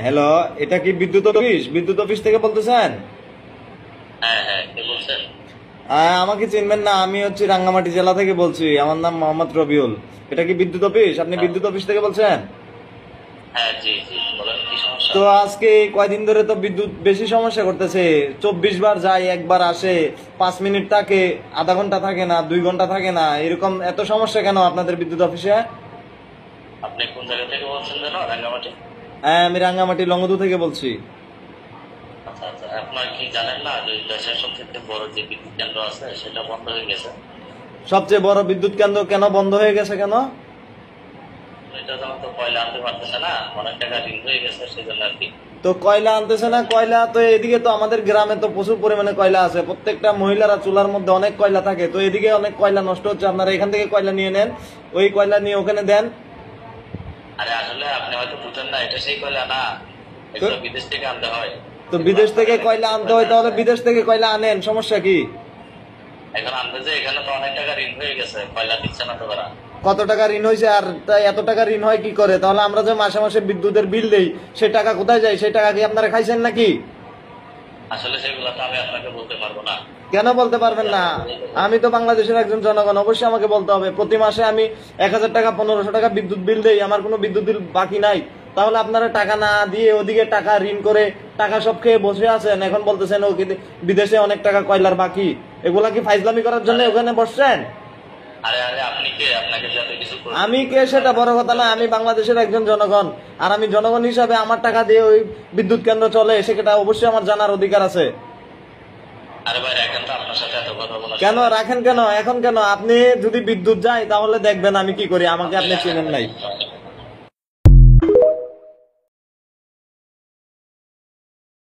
Hello, এটা কি বিদ্যুৎ অফিস? বিদ্যুৎ অফিস থেকে বলতেছেন? হ্যাঁ হ্যাঁ, কে বলছেন? আমাকে চিনবেন না, আমি হচ্ছে রাঙ্গামাটি জেলা থেকে বলছি। আমার নাম মোহাম্মদ রবিউল। এটা কি বিদ্যুৎ অফিস? আপনি হ্যাঁ বিদ্যুৎ অফিস থেকে বলছেন? হ্যাঁ, জি জি, বলেন কি সমস্যা? তো আজকে এই কয়দিন ধরে তো বিদ্যুৎ বেশি সমস্যা করতেছে। 24 বার যায়, একবার আসে, 5 মিনিট থাকে, আধা ঘন্টা থাকে না, 2 ঘন্টা থাকে না, এরকম এত সমস্যা কেন আপনাদের বিদ্যুৎ অফিসে? আপনি কোন জায়গা থেকে বলছেন যেন? রাঙ্গামাটি? আমি রাঙ্গামাটি লংগদু থেকে বলছি। আচ্ছা আচ্ছা, আপনার কি জানেন না যে দেশের সবথেকে বড় যে বিদ্যুৎ কেন্দ্র আছে সেটা বন্ধ হয়ে গেছে? সবচেয়ে বড় বিদ্যুৎ কেন্দ্র কেন বন্ধ হয়ে গেছে কেন? এটা যেমন তো কয়লা আনতে পারতেছে না, অনেক টাকা ঋণ হয়ে গেছে, সেই জন্য আর কি। তো কয়লা আনতেছে না, কয়লা তো এদিকে তো আমাদের গ্রামে তো প্রচুর পরিমাণে কয়লা আছে। প্রত্যেকটা মহিলারা চুলার মধ্যে অনেক কয়লা থাকে, তো এদিকে অনেক কয়লা নষ্ট হচ্ছে। আপনারা এখান থেকে কয়লা নিয়ে নেন, ওই কয়লা নিয়ে ওখানে দেন। আরে আসলে আপনি হয়তো বুঝেন না, এটা সেই কয়লা না, তো এগুলো বিদেশ থেকে আনতে হয়। তো এগুলো বিদেশ আপনার থেকে কয়লা এলাকার আনতে কয়লা হয়, তাহলে আছে। বিদেশ থেকে কয়লা আনেন, সমস্যা কি? এখন আনতে যে এখানে তো অনেক টাকা ঋণ হয়ে গেছে, কয়লা দিচ্ছে না তো ওরা। কত টাকা ঋণ হয়েছে? আর তাই এত টাকা ঋণ হয় কি করে? তাহলে আমরা যে মাসে মাসে বিদ্যুতের বিল দেই, সেই টাকা কোথায় যায়? সেই টাকা কি আপনারা খাইছেন নাকি? আসলে সেগুলো তো আমি আপনাকে বলতে পারবো না। কেন বলতে পারবেন না? আমি তো বাংলাদেশের একজন জনগণ, অবশ্যই আমাকে বলতে হবে। প্রতি মাসে আমি 1000 টাকা 1500 টাকা বিদ্যুৎ বিল দেই, আমার কোনো বিদ্যুৎ বিল বাকি নাই। তাহলে আপনারা টাকা না দিয়ে ওদিকে টাকা ঋণ করে টাকা সব খেয়ে বসে আছেন, এখন বলতেছেন ও বিদেশে অনেক টাকা কয়লার বাকি। এগুলা কি ফাইজলামি করার জন্য আরে ওখানে বসছেন? আরে আরে, আপনি কে? আপনাকে যাতে কিছু আমি কে সেটা বড় কথা না, আমি বাংলাদেশের একজন জনগণ। আর আমি জনগণ হিসাবে আমার টাকা দিয়ে ওই বিদ্যুৎ কেন্দ্র চলে, সেটা অবশ্যই আমার জানার অধিকার আছে। আরে ভাই, রাখেন তো, আপনার সাথে এত কথা বলার কেন সময় নেই। রাখেন? কেন এখন? কেন আপনি যদি বিদ্যুৎ যায় তাহলে দেখবেন আমি কি করি, আমাকে আপনি আপনি রাখেন চিনেন নাই। ভাই।